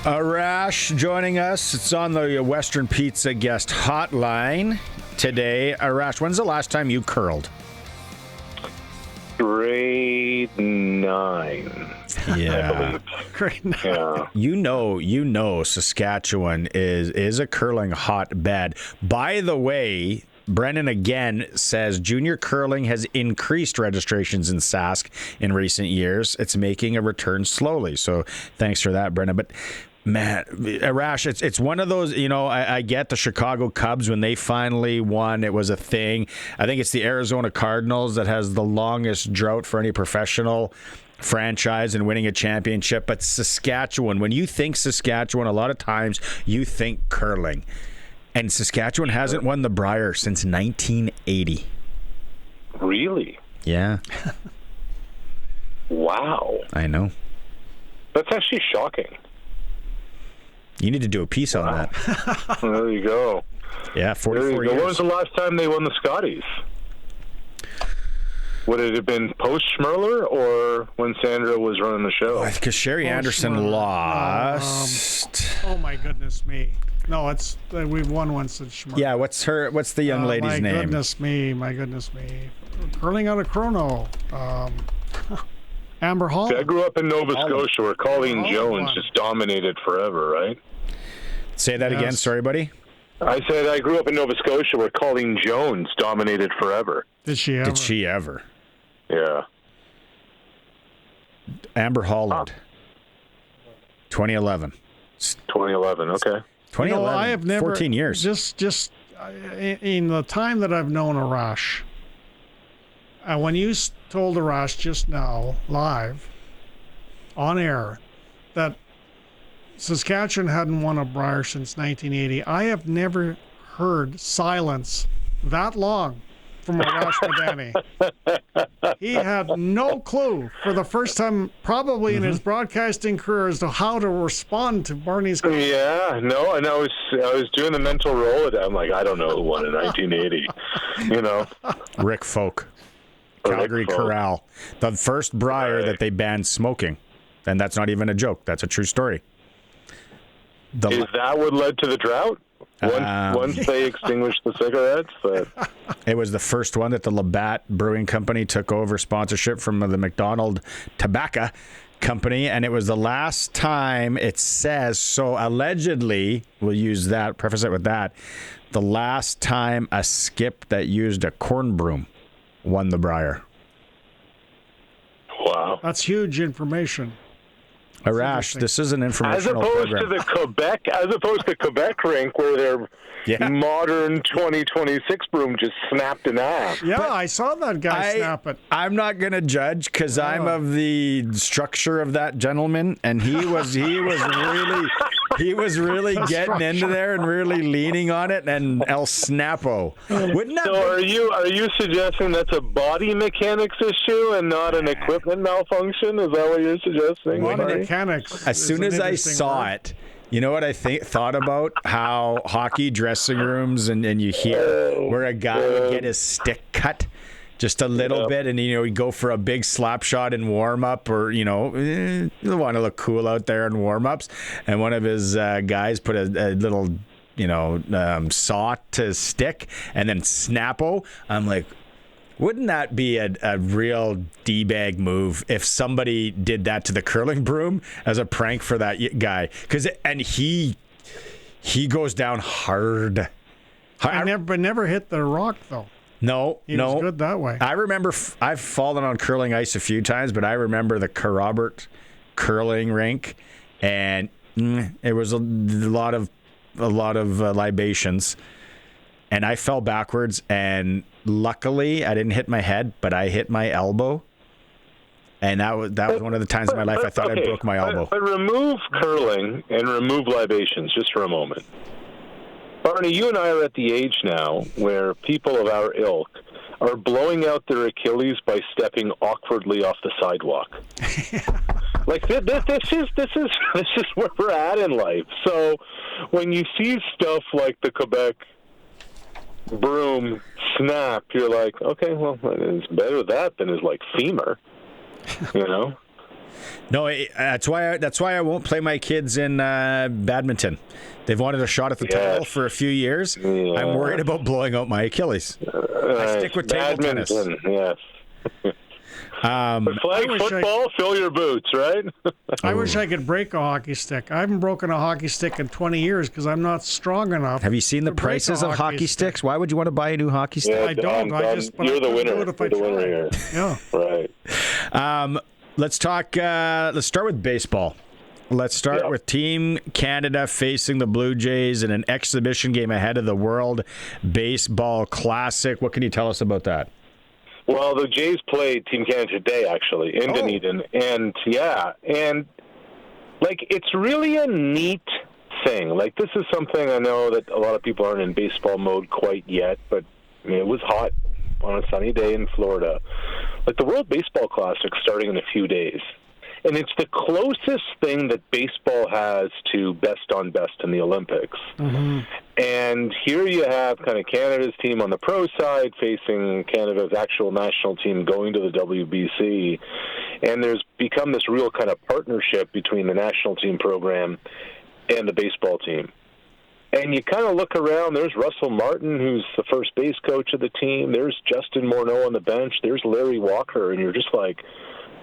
Arash joining us. It's on the Western Pizza guest hotline today. Arash, when's the last time you curled? Grade 9. Yeah. Grade 9. Yeah. You know Saskatchewan is a curling hotbed. By the way, Brennan again says junior curling has increased registrations in Sask in recent years. It's making a return slowly. So thanks for that, Brennan. But man, Arash, it's one of those, I get the Chicago Cubs when they finally won. It was a thing. I think it's the Arizona Cardinals that has the longest drought for any professional franchise in winning a championship. But Saskatchewan, when you think Saskatchewan, a lot of times you think curling. And Saskatchewan hasn't won the Brier since 1980. Really? Yeah. Wow. I know. That's actually shocking. You need to do a piece on that. There you go. Yeah, 44 There you go. years. When was the last time they won the Scotties? Would it have been post-Schmerler or when Sandra was running the show? Because Sherry Anderson Schmerler. lost. Oh my goodness me! No, it's we've won one since Schmerler. Yeah, what's the young lady's name? My goodness me! Curling out of Chrono. Amber Hall. See, I grew up in Nova Scotia where Colleen Jones won. just dominated forever, right? Say that again, sorry, buddy. I said I grew up in Nova Scotia where Colleen Jones dominated forever. Did she ever? Yeah. Amber Holland. 2011. 2011, okay. 2011. I have never 14 years. Just in the time that I've known Arash, when you told Arash just now, live, on air, that Saskatchewan hadn't won a Brier since 1980, I have never heard silence that long from Arash Madani. He had no clue for the first time probably in his broadcasting career as to how to respond to Barney's call. Yeah, no, and I was doing the mental roll. I'm like, I don't know who won in 1980. Rick Folk. Calgary Corral. The first Brier that they banned smoking. And that's not even a joke. That's a true story. Is that what led to the drought? Once they extinguished the cigarettes? It was the first one that the Labatt Brewing Company took over sponsorship from the McDonald Tobacco Company, and it was the last time, it says, so allegedly, we'll use that, preface it with that, the last time a skip that used a corn broom won the Brier. Wow. That's huge information. Arash, this is an informational program. As opposed to Quebec rink where their modern 2026 broom just snapped in half. Yeah, I saw that guy snap it. I'm not going to judge because I'm of the structure of that gentleman, and he was really getting into there and really leaning on it, and El Snapo. Are you suggesting that's a body mechanics issue and not an equipment malfunction? Is that what you're suggesting? Mechanics. As soon as I saw it, you know what I thought about? How hockey dressing rooms and you hear where a guy would get his stick cut just a little bit, and he'd go for a big slap shot in warm up, or you want to look cool out there in warm ups, and one of his guys put a little saw to his stick and then Snappo. I'm like, wouldn't that be a real D-bag move if somebody did that to the curling broom as a prank for that guy? And he goes down hard. Never hit the rock though. No, he was good that way. I remember I've fallen on curling ice a few times, but I remember the Robert curling rink, and it was a lot of libations. And I fell backwards, and luckily I didn't hit my head, but I hit my elbow. And that was one of the times in my life I thought I broke my elbow. But remove curling and remove libations just for a moment. Barney, you and I are at the age now where people of our ilk are blowing out their Achilles by stepping awkwardly off the sidewalk. Like this is where we're at in life. So when you see stuff like the Quebec broom snap, you're like, okay, well, it's better that than his like femur, you know. No, that's why I won't play my kids in badminton. They've wanted a shot at the title for a few years. Yeah. I'm worried about blowing out my Achilles. I stick with table tennis. Yes. Flag football, fill your boots, right? I wish I could break a hockey stick. I haven't broken a hockey stick in 20 years because I'm not strong enough. Have you seen the prices of hockey sticks? Why would you want to buy a new hockey stick? Yeah, I don't. You're the winner. You're the winner here. Yeah. Right. Let's talk. Let's start with baseball. Let's start with Team Canada facing the Blue Jays in an exhibition game ahead of the World Baseball Classic. What can you tell us about that? Well, the Jays played Team Canada today, actually, in Dunedin. And, it's really a neat thing. Like, this is something I know that a lot of people aren't in baseball mode quite yet, but, it was hot on a sunny day in Florida. Like, the World Baseball Classic starting in a few days. And it's the closest thing that baseball has to best on best in the Olympics. Mm-hmm. And here you have kind of Canada's team on the pro side facing Canada's actual national team going to the WBC. And there's become this real kind of partnership between the national team program and the baseball team. And you kind of look around, there's Russell Martin, who's the first base coach of the team. There's Justin Morneau on the bench. There's Larry Walker. And you're just like,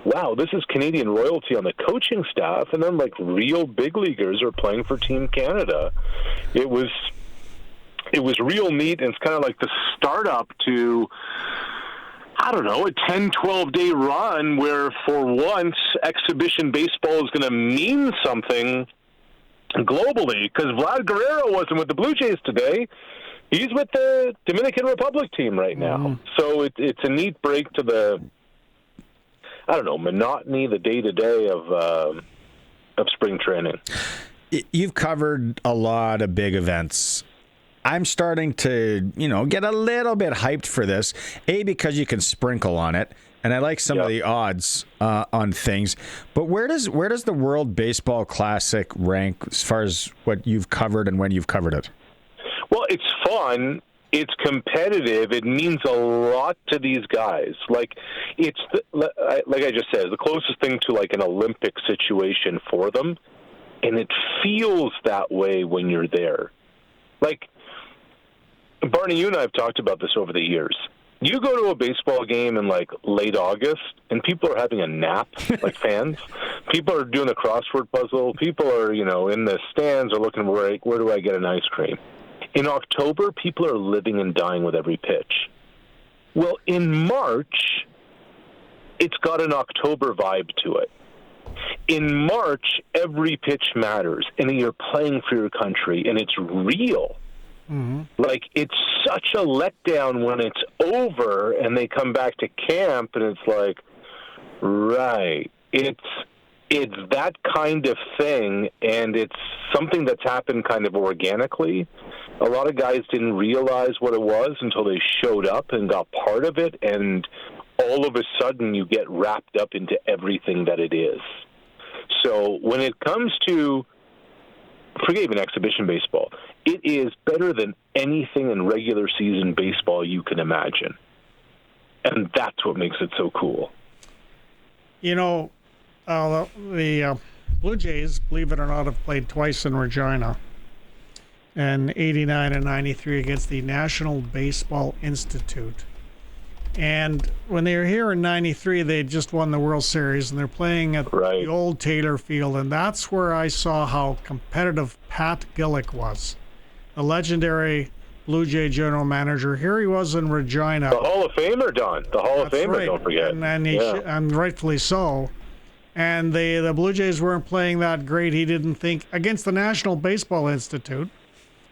wow, this is Canadian royalty on the coaching staff, and then real big leaguers are playing for Team Canada. It was real neat, and it's kind of like the startup to, I don't know, a 10, 12-day run where for once exhibition baseball is going to mean something globally, because Vlad Guerrero wasn't with the Blue Jays today. He's with the Dominican Republic team right now. Mm. So it's a neat break to the, I don't know, monotony, the day-to-day of spring training. You've covered a lot of big events. I'm starting to, get a little bit hyped for this, because you can sprinkle on it, and I like some of the odds on things. But where does the World Baseball Classic rank as far as what you've covered and when you've covered it? Well, it's fun. It's competitive. It means a lot to these guys. Like I just said, the closest thing to an Olympic situation for them, and it feels that way when you're there. Like, Barney, you and I have talked about this over the years. You go to a baseball game in late August, and people are having a nap, fans. People are doing a crossword puzzle. People are, in the stands or looking where do I get an ice cream. In October, people are living and dying with every pitch. Well, in March, it's got an October vibe to it. In March, every pitch matters, and you're playing for your country, and it's real. Mm-hmm. It's such a letdown when it's over and they come back to camp, and it's right. It's that kind of thing, and it's something that's happened kind of organically. A lot of guys didn't realize what it was until they showed up and got part of it, and all of a sudden you get wrapped up into everything that it is. So when it comes to, forget even exhibition baseball, it is better than anything in regular season baseball you can imagine. And that's what makes it so cool. The Blue Jays, believe it or not, have played twice in Regina. In 89 and 93 against the National Baseball Institute. And when they were here in 93, they had just won the World Series, and they're playing at the old Taylor Field. And that's where I saw how competitive Pat Gillick was, the legendary Blue Jay general manager. Here he was in Regina. The Hall of Famer, Don. The Hall of Famer, don't forget. And rightfully so. And the Blue Jays weren't playing that great, he didn't think, against the National Baseball Institute.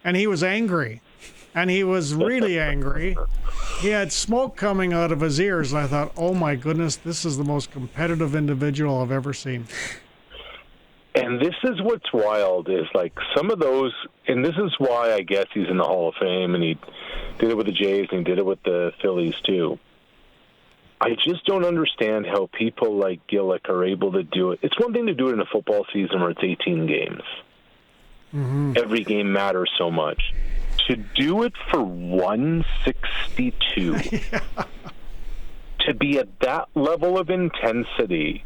And he was angry. And he was really angry. He had smoke coming out of his ears. And I thought, oh, my goodness, this is the most competitive individual I've ever seen. And this is what's wild is some of those, and this is why I guess he's in the Hall of Fame, and he did it with the Jays and he did it with the Phillies too. I just don't understand how people like Gillick are able to do it. It's one thing to do it in a football season where it's 18 games. Mm-hmm. Every game matters so much. To do it for 162, to be at that level of intensity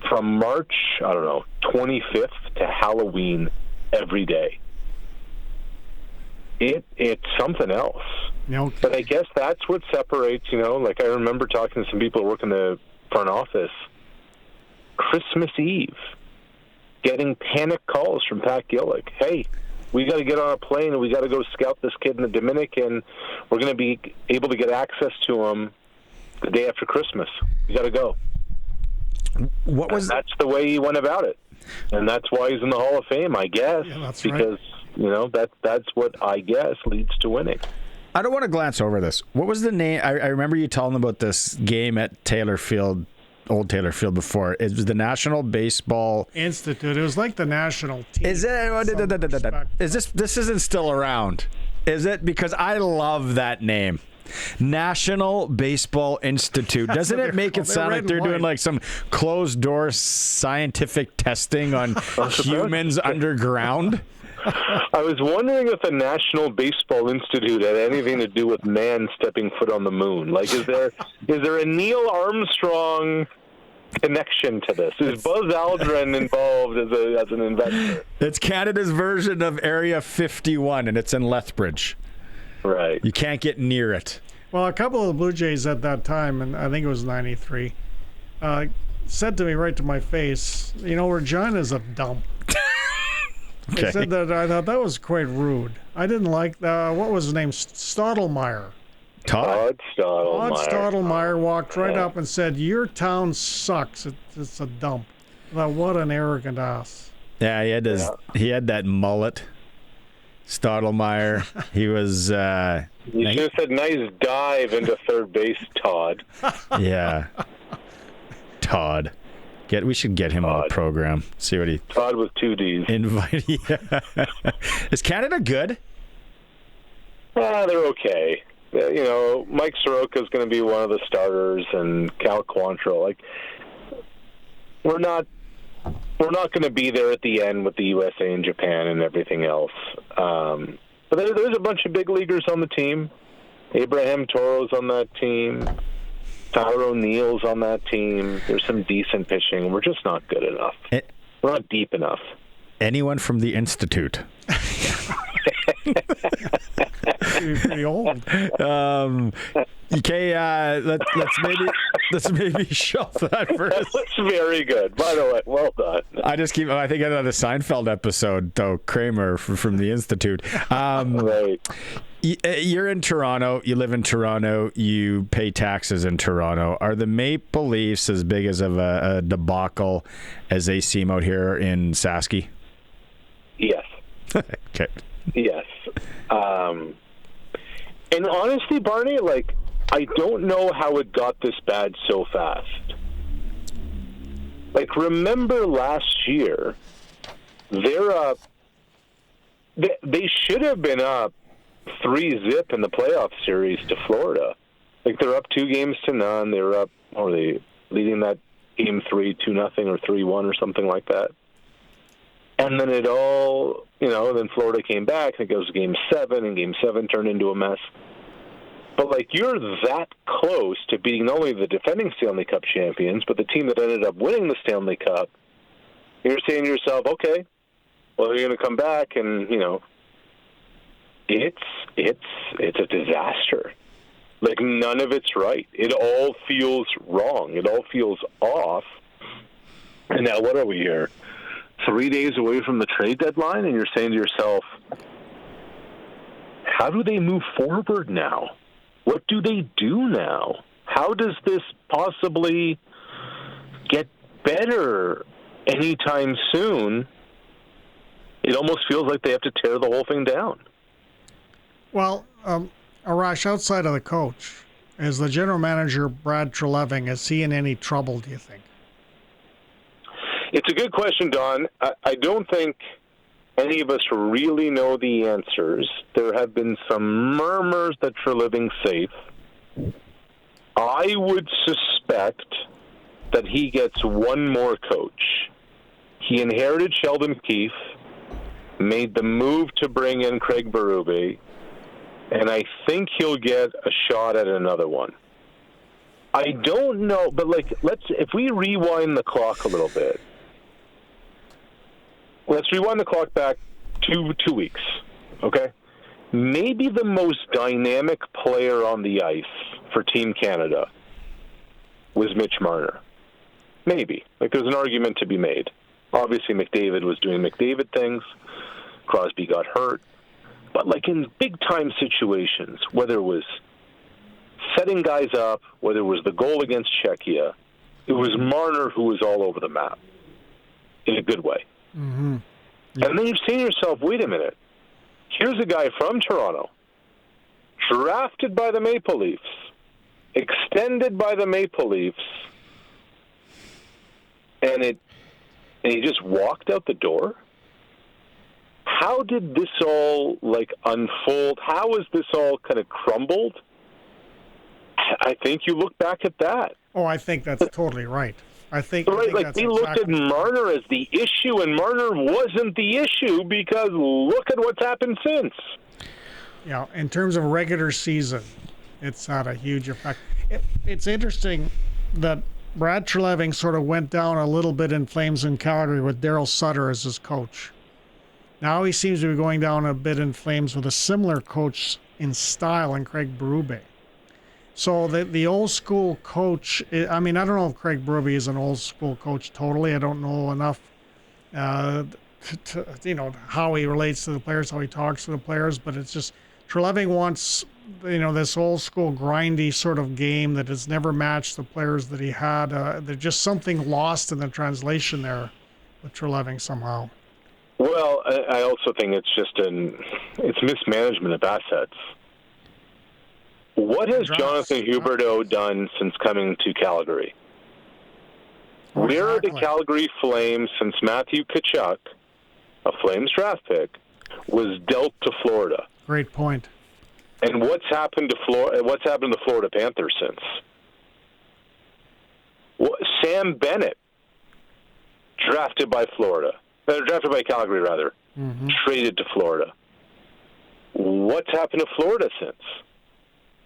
from March, 25th to Halloween every day. It's something else. No. But I guess that's what separates, like I remember talking to some people who work in the front office. Christmas Eve, getting panic calls from Pat Gillick. Hey, we got to get on a plane and we got to go scout this kid in the Dominican. We're going to be able to get access to him the day after Christmas. We got to go. That's the way he went about it. And that's why he's in the Hall of Fame, I guess. Yeah, that's because, that's what I guess leads to winning. I don't want to glance over this. What was the name? I remember you telling about this game at Old Taylor Field before. It was the National Baseball Institute. It was like the national team. Is it? This isn't still around, is it? Because I love that name. National Baseball Institute. Doesn't it make it sound like they're doing like some closed door scientific testing on humans underground? I was wondering if the National Baseball Institute had anything to do with man stepping foot on the moon. Like, is there a Neil Armstrong connection to this? Is Buzz Aldrin involved as an investor? It's Canada's version of Area 51, and it's in Lethbridge. Right. You can't get near it. Well, a couple of the Blue Jays at that time, and I think it was 93, said to me right to my face, Regina's a dump. Okay. They said that. I thought that was quite rude. I didn't like, what was his name? Stottlemyre. Todd Stottlemyre walked right up and said, your town sucks. It's a dump. I thought, what an arrogant ass. Yeah, he had that mullet. Stottlemyre. He was... you should have said nice dive into third base, Todd. Yeah. Todd. We should get him on the program. See what he... Todd with 2 Ds. Invite. Yeah. Is Canada good? They're okay. Mike Soroka is going to be one of the starters, and Cal Quantrill. Like, we're not going to be there at the end with the USA and Japan and everything else. But there's a bunch of big leaguers on the team. Abraham Toro's on that team. Tyler O'Neill's on that team. There's some decent pitching. We're just not good enough. We're not deep enough. Anyone from the Institute? Pretty old. Okay, let's maybe shelf that for us. That's very good. By the way, well done. I think I know the Seinfeld episode, though, Kramer from the Institute. Right. You're in Toronto. You live in Toronto. You pay taxes in Toronto. Are the Maple Leafs as big as of a debacle as they seem out here in Saskey? Yes. Okay. Yes. And honestly, Barney, I don't know how it got this bad so fast. Remember last year, they're up. They should have been up 3-0 in the playoff series to Florida. They're up 2-0. They were up, or they leading that game 3-2-0 or 3-1 or something like that. And then then Florida came back. I think it was Game 7, and Game 7 turned into a mess. But, you're that close to beating not only the defending Stanley Cup champions, but the team that ended up winning the Stanley Cup. You're saying to yourself, okay, well, you're going to come back, and, it's a disaster. None of it's right. It all feels wrong. It all feels off. And now what are we here? 3 days away from the trade deadline, and you're saying to yourself, how do they move forward now? What do they do now? How does this possibly get better anytime soon? It almost feels like they have to tear the whole thing down. Well, Arash, outside of the coach, is the general manager, Brad Treleving, is he in any trouble, do you think? It's a good question, Don. I don't think any of us really know the answers. There have been some murmurs that Treleving's safe. I would suspect that he gets one more coach. He inherited Sheldon Keefe, made the move to bring in Craig Berube, and I think he'll get a shot at another one. I don't know, but if we rewind the clock a little bit. Let's rewind the clock back 2 weeks, okay? Maybe the most dynamic player on the ice for Team Canada was Mitch Marner. Maybe. There's an argument to be made. Obviously, McDavid was doing McDavid things. Crosby got hurt. But, in big-time situations, whether it was setting guys up, whether it was the goal against Czechia, it was Marner who was all over the map in a good way. Mm-hmm. Yeah. And then you're saying to yourself, wait a minute. Here's a guy from Toronto, drafted by the Maple Leafs, extended by the Maple Leafs, and he just walked out the door? How did this all, unfold? How has this all kind of crumbled? I think you look back at that. Oh, I think that's totally right. I think that's they looked at Marner as the issue, and Marner wasn't the issue because look at what's happened since. Yeah, in terms of regular season, it's had a huge effect. It's interesting that Brad Treliving sort of went down a little bit in flames in Calgary with Daryl Sutter as his coach. Now he seems to be going down a bit in flames with a similar coach in style in Craig Berube. So the old school coach, I don't know if Craig Berube is an old school coach totally. I don't know enough to how he relates to the players, how he talks to the players, but it's just Treliving wants, this old school grindy sort of game that has never matched the players that he had. There's just something lost in the translation there with Treliving somehow. Well, I also think it's just it's mismanagement of assets. What has Jonathan Huberdeau done since coming to Calgary? Where are the Calgary Flames since Matthew Tkachuk, a Flames draft pick, was dealt to Florida? Great point. And what's happened to the Florida Panthers since? Sam Bennett, drafted by Calgary, rather, traded to Florida. What's happened to Florida since?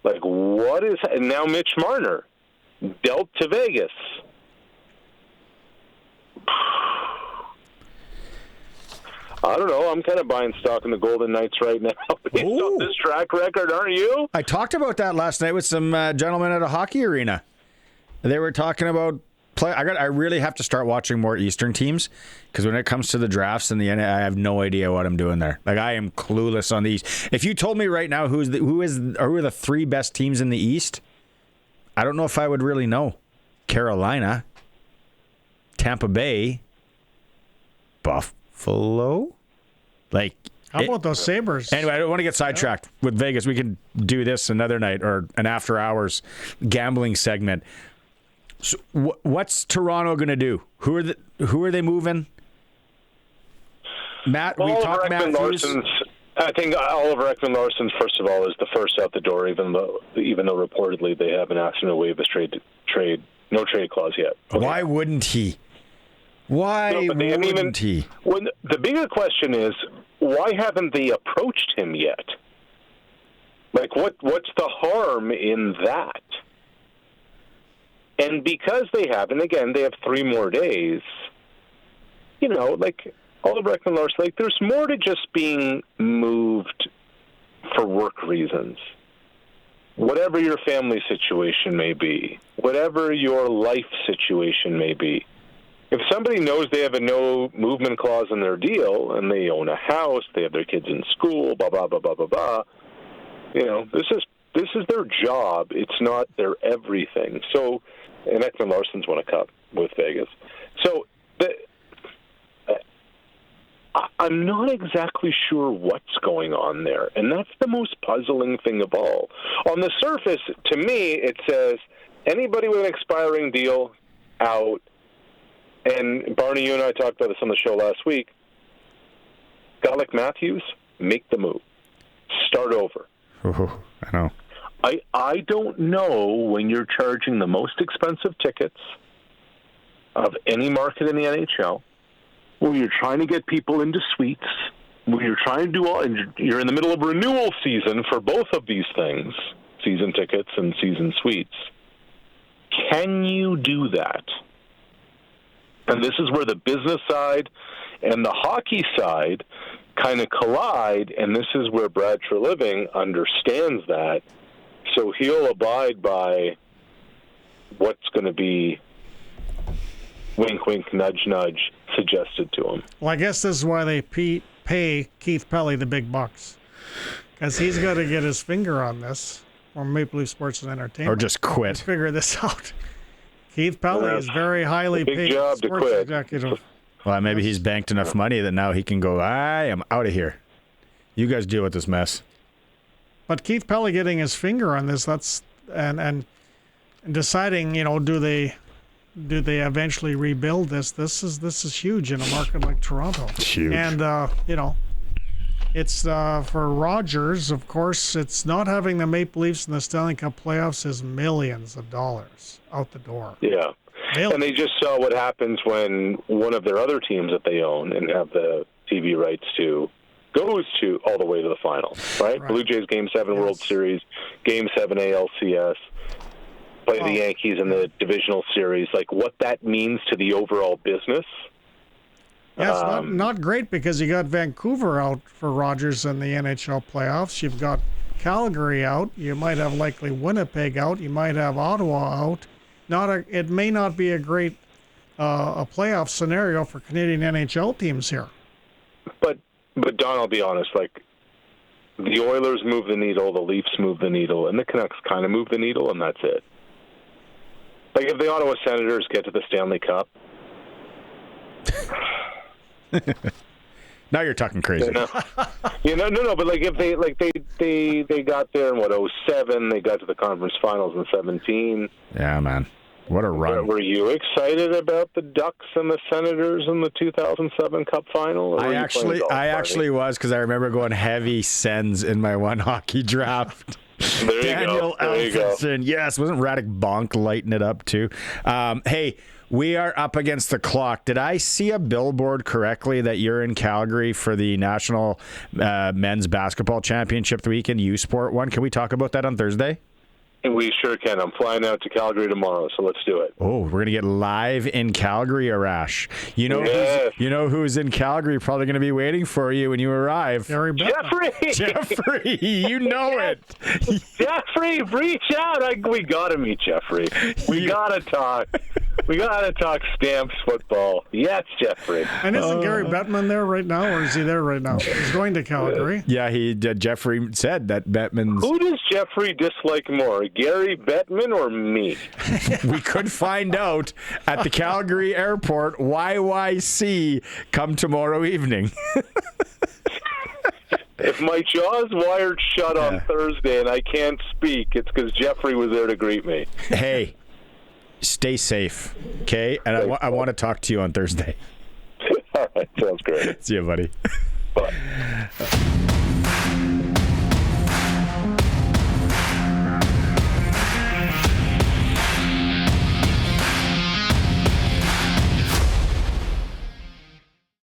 And now Mitch Marner, dealt to Vegas. I don't know. I'm kind of buying stock in the Golden Knights right now based on this track record, aren't you? I talked about that last night with some gentlemen at a hockey arena. They were talking about I really have to start watching more Eastern teams because when it comes to the drafts and the NHL, I have no idea what I'm doing there. I am clueless on these. If you told me right now who are the 3 best teams in the East, I don't know if I would really know. Carolina, Tampa Bay, Buffalo. How about those Sabres? Anyway, I don't want to get sidetracked with Vegas. We can do this another night or an after hours gambling segment. So what's Toronto going to do? Who are they moving? Matt, we talked Matthews. I think Oliver Ekman-Larsson's, first of all, is the first out the door, even though reportedly they haven't asked him to waive his no trade clause yet. Okay. Why wouldn't he? Wouldn't he? The bigger question is, why haven't they approached him yet? What's the harm in that? And because they haven't, again, they have 3 more days, Oliver Ekman-Larsson, there's more to just being moved for work reasons. Whatever your family situation may be, whatever your life situation may be, if somebody knows they have a no movement clause in their deal and they own a house, they have their kids in school, blah, blah, blah, blah, blah, blah, this is their job. It's not their everything. So, and Ekman-Larsson's won a cup with Vegas. So I'm not exactly sure what's going on there, and that's the most puzzling thing of all. On the surface, to me, it says anybody with an expiring deal, out. And Barney, you and I talked about this on the show last week. A guy like Matthews, make the move. Start over. Oh, I know. I don't know when you're charging the most expensive tickets of any market in the NHL, where you're trying to get people into suites, where you're trying to do all, and you're in the middle of renewal season for both of these things, season tickets and season suites. Can you do that? And this is where the business side and the hockey side kind of collide, and this is where Brad Treliving understands that, so he'll abide by what's going to be wink, wink, nudge, nudge suggested to him. Well, I guess this is why they pay Keith Pelly the big bucks, because he's got to get his finger on this, or Maple Leaf Sports and Entertainment, Or just quit. Figure this out. Keith Pelly is very highly big paid job to sports quit. executive. Well, maybe he's banked enough money that now he can go, I am out of here. You guys deal with this mess. But Keith Pelly getting his finger on this, and deciding, do they eventually rebuild this? This is huge in a market like Toronto. It's huge. And it's for Rogers, of course. It's not having the Maple Leafs in the Stanley Cup playoffs is millions of dollars out the door. Yeah. Millions. And they just saw what happens when one of their other teams that they own and have the TV rights to goes to all the way to the final, right? Blue Jays Game 7 World Series, Game 7 ALCS, play the Yankees in the divisional series, like what that means to the overall business. Yeah, it's not great because you got Vancouver out for Rogers in the NHL playoffs. You've got Calgary out. You might have likely Winnipeg out. You might have Ottawa out. It may not be a great a playoff scenario for Canadian NHL teams here. But Don, I'll be honest, like the Oilers move the needle, the Leafs move the needle, and the Canucks kind of move the needle, and that's it. Like if the Ottawa Senators get to the Stanley Cup. Now you're talking crazy. No, but like if they got there in 07, they got to the conference finals in 17. Yeah, man. What a run. Were you excited about the Ducks and the Senators in the 2007 Cup final? I actually was, because I remember going heavy Sens in my one hockey draft. There you Daniel go. There you go. Alfredson. Yes, wasn't Radek Bonk lighting it up too? Hey, we are up against the clock. Did I see a billboard correctly that you're in Calgary for the National Men's Basketball Championship weekend U Sport one? Can we talk about that on Thursday? We sure can. I'm flying out to Calgary tomorrow, so let's do it. Oh, we're going to get live in Calgary, Arash. You know who's in Calgary probably going to be waiting for you when you arrive? Jeffrey, you know it. Jeffrey, reach out. We got to meet Jeffrey. We got to talk. We got to talk Stamps football. Yes, Jeffrey. And isn't Gary Bettman there right now, or is he there right now? He's going to Calgary. Yeah, Jeffrey said that Bettman's... Who does Jeffrey dislike more, Gary Bettman or me? We could find out at the Calgary airport, YYC, come tomorrow evening. If my jaw's wired shut on Thursday and I can't speak, it's because Jeffrey was there to greet me. Hey, stay safe, okay? And I want to talk to you on Thursday. All right, sounds great. See you, buddy. Bye.